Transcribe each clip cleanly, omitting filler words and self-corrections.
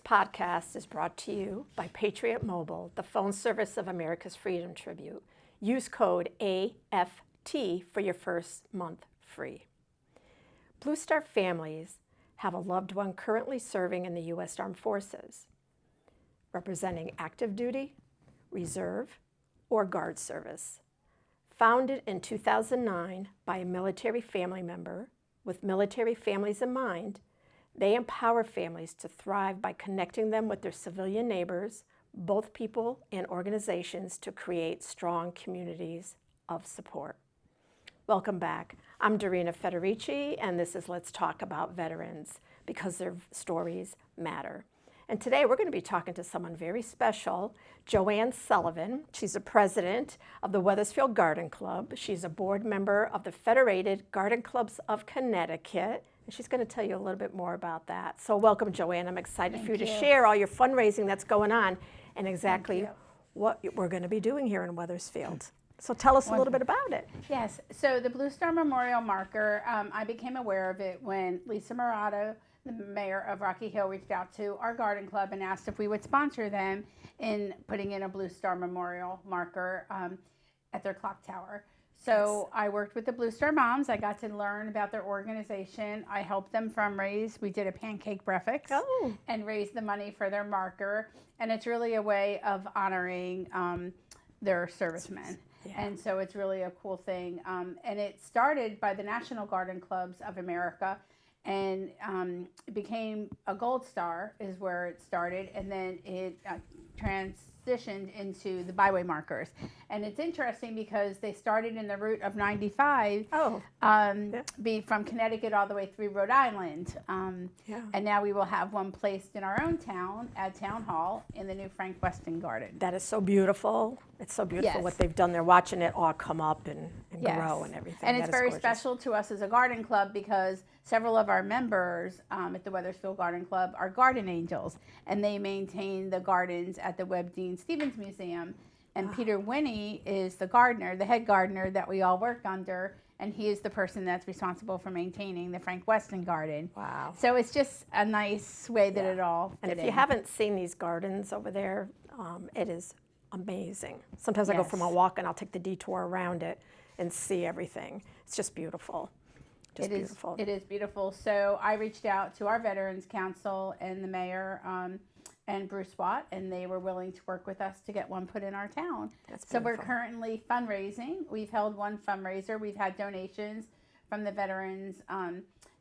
podcast is brought to you by Patriot Mobile, the phone service of America's Freedom Tribute. Use code AFT for your first month free. Blue Star families have a loved one currently serving in the U.S. Armed Forces, representing active duty, reserve, or guard service. Founded in 2009 by a military family member with military families in mind, they empower families to thrive by connecting them with their civilian neighbors, both people and organizations, to create strong communities of support. Welcome back. I'm Dorina Federici, and this is Let's Talk About Veterans, because their stories matter. And today we're going to be talking to someone very special, Joanne Sullivan. She's the president of the Wethersfield Garden Club. She's a board member of the Federated Garden Clubs of Connecticut. And she's going to tell you a little bit more about that. So welcome, Joanne. I'm excited for you to share all your fundraising that's going on and exactly what we're going to be doing here in Wethersfield. So tell us a little bit about it. Yes. So the Blue Star Memorial Marker, I became aware of it when Lisa Murata, the mayor of Rocky Hill, reached out to our garden club and asked if we would sponsor them in putting in a Blue Star Memorial marker at their clock tower. So I worked with the Blue Star Moms. I got to learn about their organization. I helped them fundraise. We did a pancake breakfast and raised the money for their marker. And it's really a way of honoring their servicemen. Yeah. And so it's really a cool thing. And it started by the National Garden Clubs of America, and it became a Gold Star is where it started, and then it transitioned into the byway markers. And it's interesting because they started in the route of 95 from Connecticut all the way through Rhode Island. And now we will have one placed in our own town at Town Hall in the new Frank Weston Garden. That is so beautiful. It's so beautiful what they've done. They're watching it all come up and grow and everything. And it's very special to us as a garden club because several of our members at the Wethersfield Garden Club are garden angels, and they maintain the gardens at the Webb Dean Stevens Museum. And Peter Winnie is the gardener, the head gardener that we all work under, and he is the person that's responsible for maintaining the Frank Weston Garden. Wow. So it's just a nice way that it all fit And if you haven't seen these gardens over there, it is amazing. Sometimes I go for my walk and I'll take the detour around it and see everything. It's just beautiful. Just beautiful. It is beautiful. So I reached out to our Veterans Council and the mayor and Bruce Watt, and they were willing to work with us to get one put in our town. So we're currently fundraising. We've held one fundraiser. We've had donations from the Veterans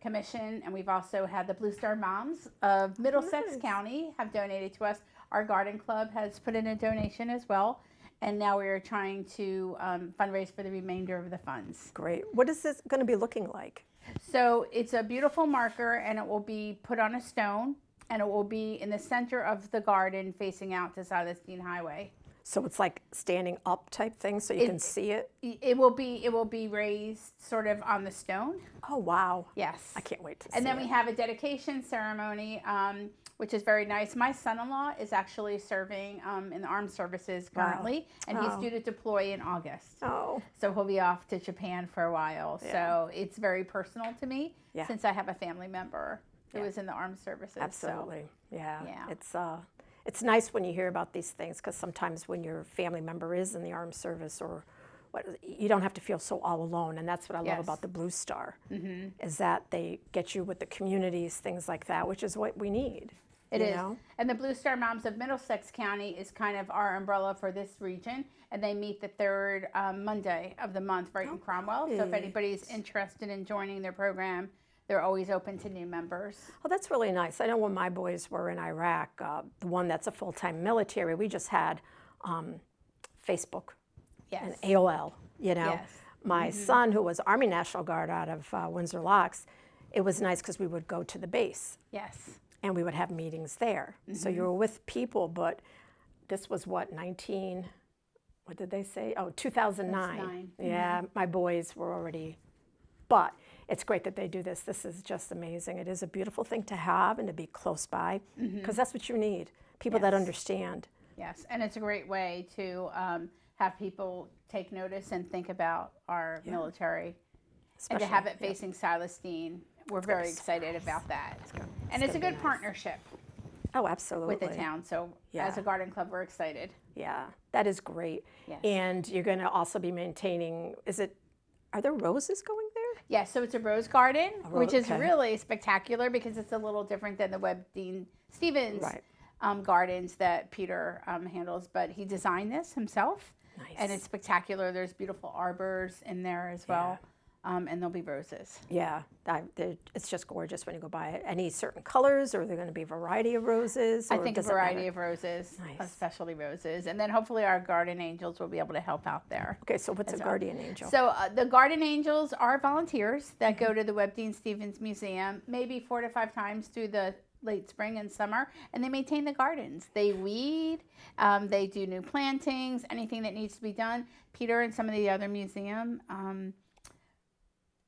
Commission, and we've also had the Blue Star Moms of Middlesex County have donated to us. Our garden club has put in a donation as well, and now we are trying to fundraise for the remainder of the funds. Great. What is this going to be looking like? So it's a beautiful marker, and it will be put on a stone, and it will be in the center of the garden facing out to Silas Dean Highway. So it's like standing up type thing so you can see it? It will be raised sort of on the stone. Oh, wow. Yes. I can't wait to see it. And then we have a dedication ceremony, which is very nice. My son-in-law is actually serving in the armed services currently, and he's due to deploy in August. Oh. So he'll be off to Japan for a while. Yeah. So it's very personal to me since I have a family member who is in the armed services. Absolutely. So. Yeah. It's nice when you hear about these things, because sometimes when your family member is in the armed service or you don't have to feel so all alone, and that's what I love about the Blue Star, is that they get you with the communities, things like that, which is what we need. It is. And the Blue Star Moms of Middlesex County is kind of our umbrella for this region, and they meet the third Monday of the month right in Cromwell. So if anybody's interested in joining their program, they're always open to new members. Oh, that's really nice. I know when my boys were in Iraq, the one that's a full-time military, we just had Facebook and AOL, My son, who was Army National Guard out of Windsor Locks, it was nice because we would go to the base. Yes. And we would have meetings there. So you were with people, but this was what, 2009? Yeah, my boys were already, but it's great that they do this. This is just amazing. It is a beautiful thing to have and to be close by, because that's what you need, people that understand. Yes, and it's a great way to have people take notice and think about our military. Especially, and to have it facing Silas Dean. We're very excited about that. And it's a good partnership. Oh, absolutely. with the town. So as a garden club, we're excited. Yeah, that is great. Yes. And you're going to also be maintaining, are there roses going there? Yes, so it's a rose garden, which is okay. really spectacular because it's a little different than the Webb Dean Stevens Right. gardens that Peter handles. But he designed this himself. Nice. And it's spectacular. There's beautiful arbors in there as well. And there'll be roses. Yeah, it's just gorgeous when you go by it. Any certain colors, or are there going to be a variety of roses? I think a variety of roses, Nice. specialty roses. And then hopefully our garden angels will be able to help out there. Okay, so what's a guardian angel? So the garden angels are volunteers that go to the Webb Dean Stevens Museum maybe 4 to 5 times through the late spring and summer, and they maintain the gardens. They weed, they do new plantings, anything that needs to be done. Peter and some of the other museum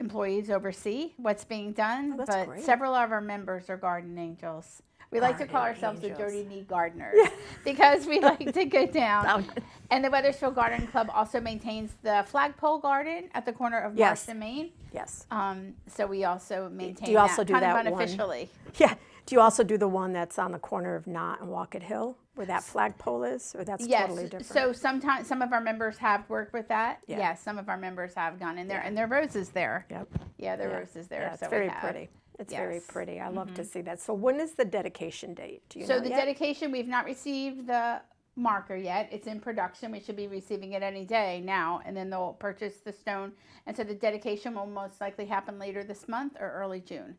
employees oversee what's being done, but great. several of our members are garden angels. We like to call ourselves the dirty knee gardeners because we like to go down. And the Wethersfield Garden Club also maintains the flagpole garden at the corner of Marsh and Main. Yes. So we also maintain Do you also do kind that of unofficially. Yeah. Do you also do the one that's on the corner of Knott and Walcott Hill, where that flagpole is, or that's totally different? So sometimes some of our members have worked with that. Yeah. Yes, some of our members have gone in there, and there are roses there. Yep. Yeah, there are roses there. Yeah, it's so very pretty. It's very pretty. I love to see that. So when is the dedication date? Do you know the yet? dedication, we've not received the marker yet. It's in production. We should be receiving it any day now, and then they'll purchase the stone. And so the dedication will most likely happen later this month or early June.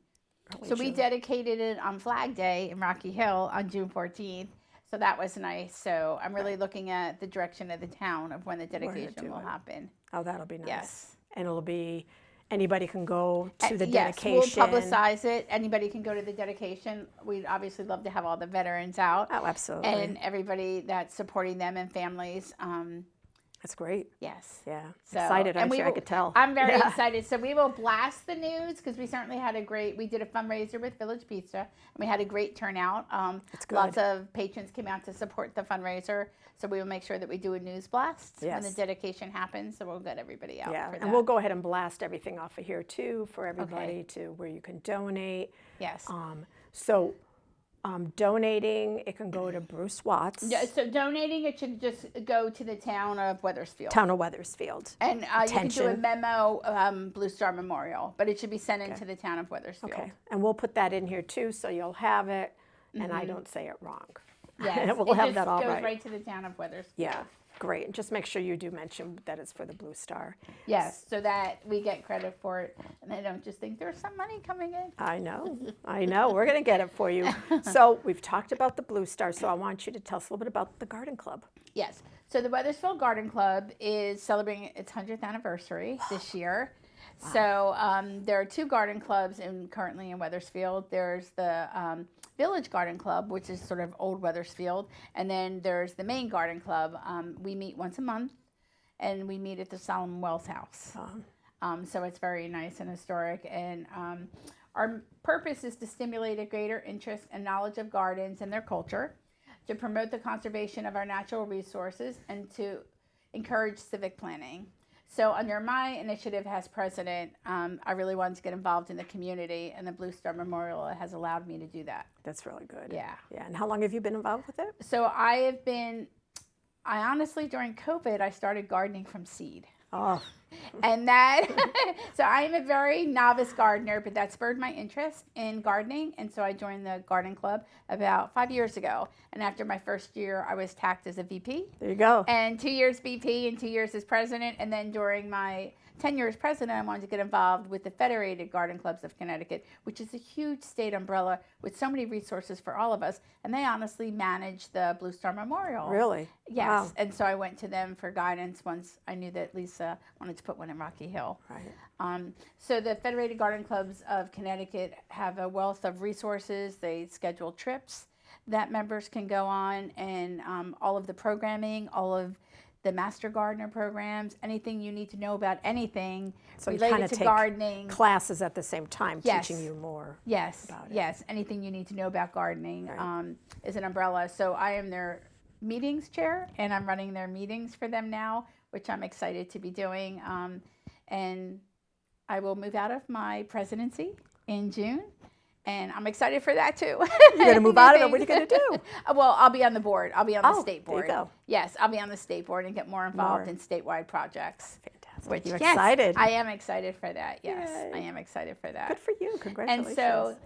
We dedicated it on Flag Day in Rocky Hill on June 14th. So that was nice. So I'm really looking at the direction of the town of when the dedication will happen. Oh, that'll be nice. Yes. And it'll be, anybody can go to the Yes, dedication. we'll publicize it. Anybody can go to the dedication. We'd obviously love to have all the veterans out. Oh, absolutely. And everybody that's supporting them and families. That's great. Yes. Yeah. So, Excited, and I could tell. I'm very excited. So we will blast the news because we certainly had we did a fundraiser with Village Pizza, and we had a great turnout. That's good. Lots of patrons came out to support the fundraiser. So we will make sure that we do a news blast when the dedication happens. So we'll get everybody out for that. And we'll go ahead and blast everything off of here too for everybody to where you can donate. Yes. So donating, it can go to Bruce Watts. Yeah, so donating, it should just go to the town of Wethersfield. Town of Wethersfield. And you can do a memo, Blue Star Memorial, but it should be sent into the town of Wethersfield. Okay. And we'll put that in here too, so you'll have it, and I don't say it wrong. Yes, we'll have that all It right. goes right to the town of Wethersfield. Yeah, great. And just make sure you do mention that it's for the Blue Star. Yes, so that we get credit for it, and they don't just think there's some money coming in. I know. We're going to get it for you. So we've talked about the Blue Star, so I want you to tell us a little bit about the Garden Club. Yes, so the Wethersfield Garden Club is celebrating its 100th anniversary this year. Wow. So there are 2 garden clubs currently in Wethersfield. There's the Village Garden Club, which is sort of old Wethersfield, and then there's the main garden club. We meet once a month, and we meet at the Solomon Wells House. So it's very nice and historic, and our purpose is to stimulate a greater interest and knowledge of gardens and their culture, to promote the conservation of our natural resources, and to encourage civic planning. So under my initiative as president, I really wanted to get involved in the community, and the Blue Star Memorial has allowed me to do that. That's really good. Yeah. Yeah. And how long have you been involved with it? So I honestly, during COVID, I started gardening from seed. Oh. And so I am a very novice gardener, but that spurred my interest in gardening. And so I joined the garden club about 5 years ago. And after my first year, I was tacked as a VP. There you go. And 2 years VP and 2 years as president. And then during my tenure as president, I wanted to get involved with the Federated Garden Clubs of Connecticut, which is a huge state umbrella with so many resources for all of us. And they honestly manage the Blue Star Memorial. Really? Yes. Wow. And so I went to them for guidance once I knew that Lisa wanted to put one in Rocky Hill. Right. So the Federated Garden Clubs of Connecticut have a wealth of resources. They schedule trips that members can go on, and all of the programming, all of the Master Gardener programs, anything you need to know about anything related to gardening. Classes at the same time, teaching you more about it. Yes, anything you need to know about gardening is an umbrella. So I am their meetings chair, and I'm running their meetings for them now, which I'm excited to be doing. And I will move out of my presidency in June, And I'm excited for that too. You're going to move out of it. What are you going to do? Well, I'll be on the board. I'll be on the state board. There you go. Yes, I'll be on the state board and get more involved in statewide projects. Fantastic. You're excited. I am excited for that. Yes, Yay. I am excited for that. Good for you. Congratulations. And so,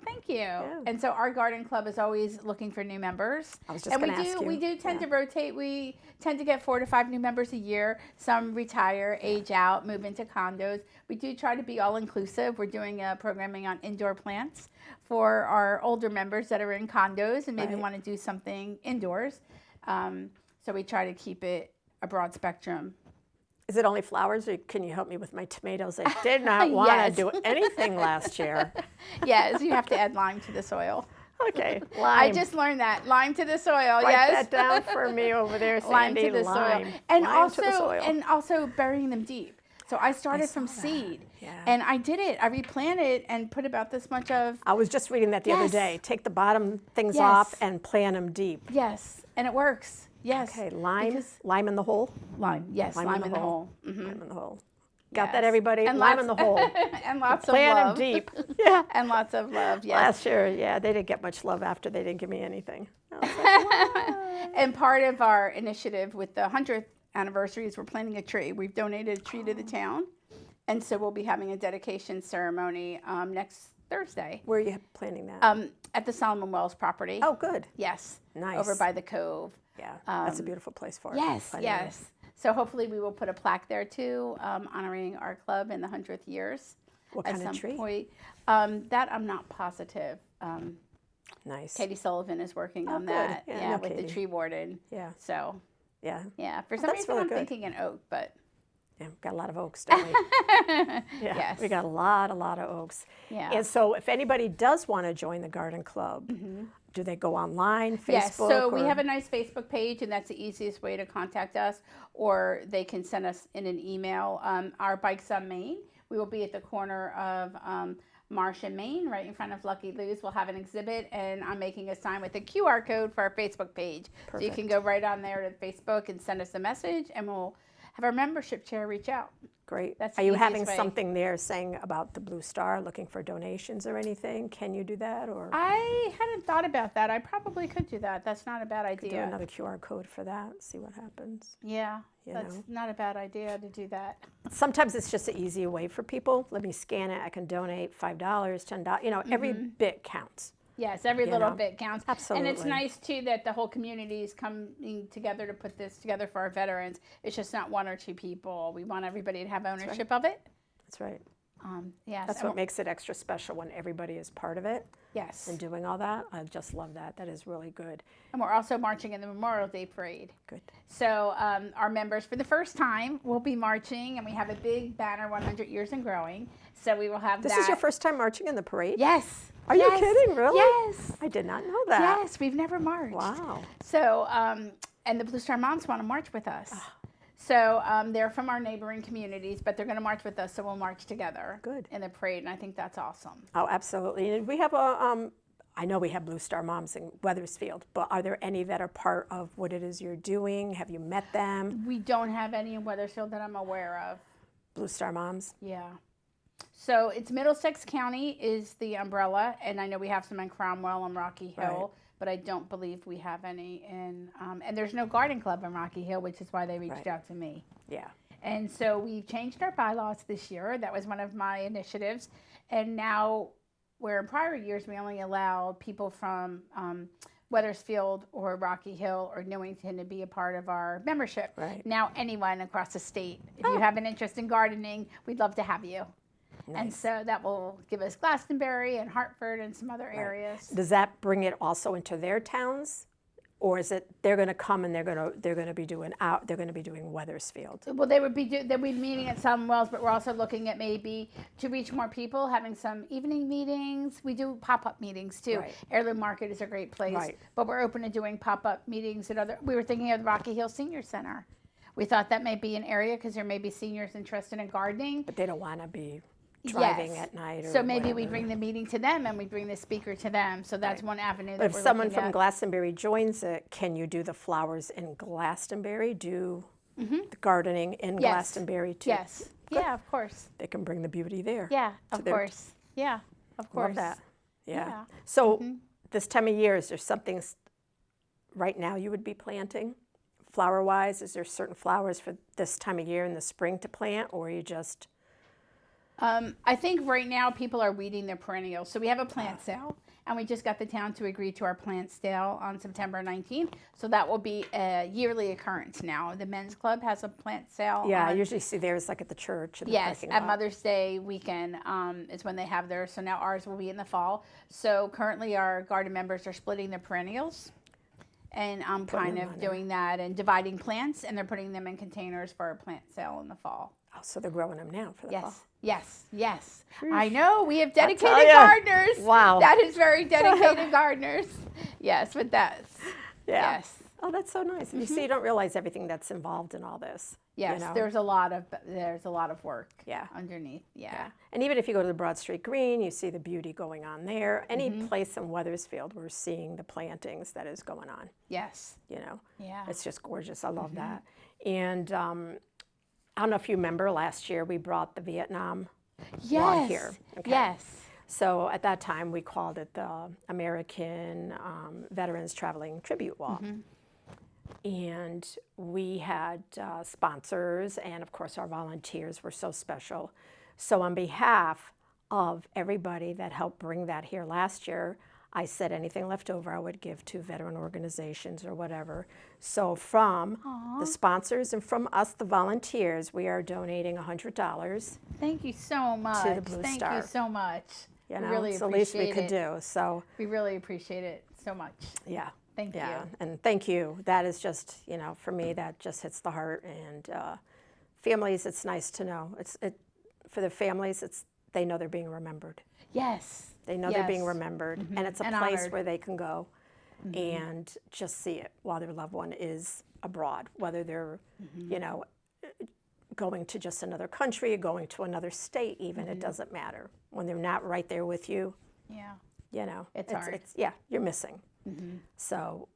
thank you. Yeah. And so our garden club is always looking for new members. I was just going to ask you. We do tend to rotate. We tend to get 4 to 5 new members a year. Some retire, age out, move into condos. We do try to be all inclusive. We're doing programming on indoor plants for our older members that are in condos and maybe want to do something indoors. So we try to keep it a broad spectrum. Is it only flowers, or can you help me with my tomatoes? I did not want to do anything last year. Yes, you have to add lime to the soil. Okay, lime. I just learned that. Lime to the soil, Write yes. that down for me over there, Sandy. Lime to the soil. And lime to the soil. And also burying them deep. So I started from seed, and I did it. I replanted and put about this much of. I was just reading that the other day. Take the bottom things off and plant them deep. Yes, and it works. Yes. Okay, lime in the hole. Lime, yes, lime in the hole. Mm-hmm. Lime in the hole. Got that, everybody? And lime in the hole. And lots of love. Plant them deep. Yeah. And lots of love. Yes. Last year, they didn't get much love after they didn't give me anything. I was like, and part of our initiative with the 100th anniversary is we're planting a tree. We've donated a tree to the town. And so we'll be having a dedication ceremony next Thursday. Where are you planning that? At the Solomon Wells property. Oh, good. Yes. Nice. Over by the Cove. Yeah, that's a beautiful place for it. Yes, yes. So hopefully we will put a plaque there too, honoring our club in the 100th years. What kind of tree? Point. That I'm not positive. Nice. Katie Sullivan is working on good. that. Yeah, with Katie. the tree warden. Yeah. So. Yeah. Yeah. For some reason, really I'm good. thinking an oak, but. Yeah, we've got a lot of oaks, don't we? Yes. We got a lot of oaks. Yeah. And so if anybody does want to join the garden club, do they go online, Facebook? Yes, so we have a nice Facebook page, and that's the easiest way to contact us, or they can send us in an email. Our Bikes on Main, we will be at the corner of Marsh and Main, right in front of Lucky Lou's. We'll have an exhibit, and I'm making a sign with a QR code for our Facebook page. Perfect. So you can go right on there to Facebook and send us a message, and we'll have our membership chair reach out. Great. That's Are the you easiest having way. something there saying about the Blue Star, looking for donations or anything? Can you do that? Or I hadn't thought about that. I probably could do that. That's not a bad do idea. another QR code for that, see what happens. Yeah, You that's know. not a bad idea to do that. Sometimes it's just an easy way for people. Let me scan it. I can donate $5, $10. You know, every bit counts. Yes, every little know. bit counts. Absolutely. And it's nice, too, that the whole community is coming together to put this together for our veterans. It's just not 1 or 2 people. We want everybody to have ownership of it. That's right. Yes. That's what makes it extra special when everybody is part of it Yes. and doing all that. I just love that. That is really good. And we're also marching in the Memorial Day Parade. Good. So our members, for the first time, will be marching, and we have a big banner, 100 Years and Growing. So we will have This that. is your first time marching in the parade? Yes. Are you kidding? Really? Yes. I did not know that. Yes, we've never marched. Wow. So, and the Blue Star Moms want to march with us. So they're from our neighboring communities, but they're going to march with us, so we'll march together. Good. In the parade, and I think that's awesome. Oh, absolutely. And we have a, I know we have Blue Star Moms in Wethersfield, but are there any that are part of what it is you're doing? Have you met them? We don't have any in Wethersfield that I'm aware of. Blue Star Moms? Yeah. So it's Middlesex County is the umbrella, and I know we have some in Cromwell and Rocky Hill, but I don't believe we have any in, and there's no garden club in Rocky Hill, which is why they reached out to me. Yeah. And so we've changed our bylaws this year. That was one of my initiatives. And now, where in prior years we only allowed people from Wethersfield or Rocky Hill or Newington to be a part of our membership. Right. Now anyone across the state, if you have an interest in gardening, we'd love to have you. Nice. And so that will give us Glastonbury and Hartford and some other areas. Does that bring it also into their towns? Or is it they're going to come and they're going to be doing Wethersfield? Well, they'll be meeting at some wells, but we're also looking at maybe to reach more people, having some evening meetings. We do pop-up meetings too. Right. Heirloom Market is a great place, Right. but we're open to doing pop-up meetings at other. We were thinking of the Rocky Hill Senior Center. We thought that may be an area because there may be seniors interested in gardening. But they don't want to be driving Yes. at night or so maybe we whatever. bring the meeting to them and we bring the speaker to them. So that's one avenue But that if we're someone looking from at. Glastonbury joins it, can you do the flowers in Glastonbury? Do the gardening in Glastonbury too? Yes. Good. Yeah, of course. They can bring the beauty there. Yeah, of their- course. Yeah, of course. Love that. Yeah. So this time of year, is there something right now you would be planting? Flower-wise, is there certain flowers for this time of year in the spring to plant, or are you just... I think right now people are weeding their perennials. So we have a plant sale, and we just got the town to agree to our plant sale on September 19th. So that will be a yearly occurrence now. The men's club has a plant sale. Yeah, I usually see theirs like at the church. In the Yes, parking at lot. Mother's Day weekend is when they have theirs. So now ours will be in the fall. So currently our garden members are splitting their perennials. And I'm kind of doing that and dividing plants, and they're putting them in containers for a plant sale in the fall. Oh, so they're growing them now for the fall. Yes. I know. We have dedicated ya. gardeners. Wow. That is very dedicated gardeners. Yes, but that's, Yeah. yes. Oh, that's so nice. You see, you don't realize everything that's involved in all this. Yes, you know? there's a lot of work Yeah. underneath. Yeah. Yeah. And even if you go to the Broad Street Green, you see the beauty going on there. Any place in Wethersfield, we're seeing the plantings that is going on. Yes. You know, Yeah. it's just gorgeous. I love that. And I don't know if you remember last year we brought the Vietnam lawn here. Okay. Yes. So at that time we called it the American Veterans Traveling Tribute Wall. And we had sponsors, and of course our volunteers were so special. So on behalf of everybody that helped bring that here last year, I said anything left over I would give to veteran organizations or whatever. So from the sponsors and from us, the volunteers, we are donating $100. Thank you so much. To the Blue Thank Star. you so much. You know, we really it's the least we appreciate could it. do. So We really appreciate it so much. yeah. Thank you. And thank you. That is just, you know, for me, that just hits the heart. And families, it's nice to know. For the families, they know they're being remembered. Yes. They know they're being remembered, and it's a And place honored. where they can go and just see it while their loved one is abroad, whether they're, you know, going to just another country, going to another state even, it doesn't matter. When they're not right there with you, Yeah. you know, It's hard. you're missing. So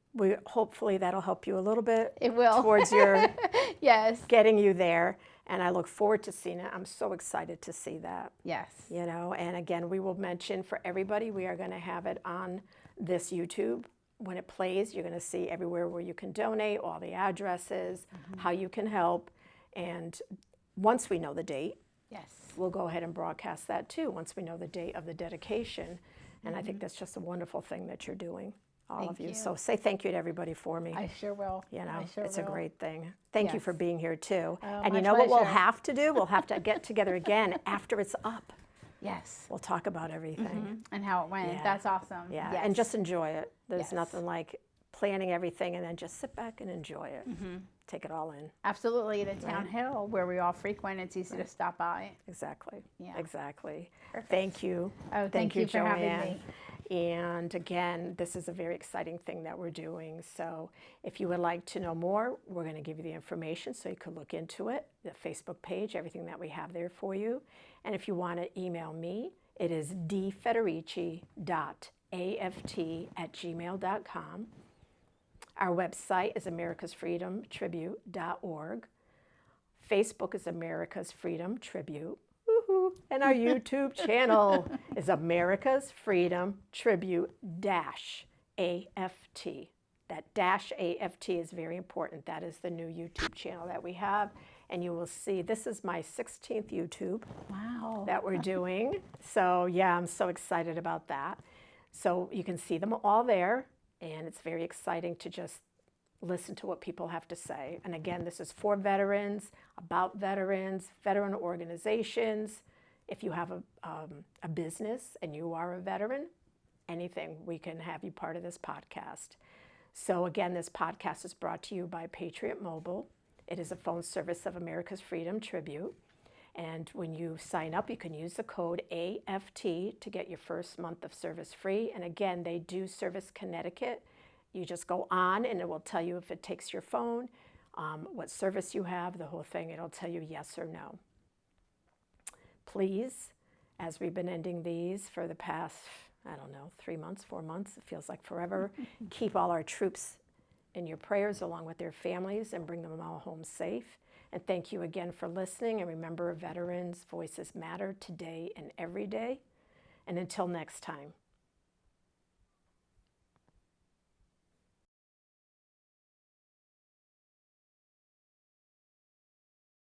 hopefully that'll help you a little bit It will. towards your Yes. getting you there. And I look forward to seeing it. I'm so excited to see that. Yes. You know, and again, we will mention for everybody, we are going to have it on this YouTube. When it plays, you're going to see everywhere where you can donate, all the addresses, how you can help. And once we know the date, Yes. we'll go ahead and broadcast that too, once we know the date of the dedication. And I think that's just a wonderful thing that you're doing, all Thank of you. you. So say thank you to everybody for me. I sure will. You know, I sure it's a will. great thing. Thank you Yes. for being here too. Oh, And you my know what we'll pleasure. have to do? We'll have to get together again after it's up. Yes. We'll talk about everything. And how it went. Yeah. That's awesome. Yeah, Yes. and just enjoy it. There's Yes. nothing like planning everything and then just sit back and enjoy it. Take it all in. Absolutely. At Town Hill, where we all frequent, it's easy to stop by. Exactly. Yeah. Exactly. Perfect. Thank you. Oh, thank you for having Joanne. me. And again, this is a very exciting thing that we're doing. So if you would like to know more, we're going to give you the information so you could look into it, the Facebook page, everything that we have there for you. And if you want to email me, it is dfederici.aft@gmail.com. Our website is americasfreedomtribute.org. Facebook is America's Freedom Tribute. Woohoo. And our YouTube channel is America's Freedom Tribute-AFT. That -AFT is very important. That is the new YouTube channel that we have. And you will see, this is my 16th YouTube Wow. that we're doing. So yeah, I'm so excited about that. So you can see them all there, and it's very exciting to just listen to what people have to say. And again, this is for veterans, about veterans, veteran organizations. If you have a business and you are a veteran, anything, we can have you part of this podcast. So again, this podcast is brought to you by Patriot Mobile. It is a phone service of America's Freedom Tribute. And when you sign up, you can use the code AFT to get your first month of service free. And again, they do service Connecticut. You just go on and it will tell you if it takes your phone, what service you have, the whole thing. It'll tell you yes or no. Please, as we've been ending these for the past, 3 months, 4 months, it feels like forever, keep all our troops in your prayers along with their families and bring them all home safe. And thank you again for listening. And remember, veterans' voices matter today and every day. And until next time,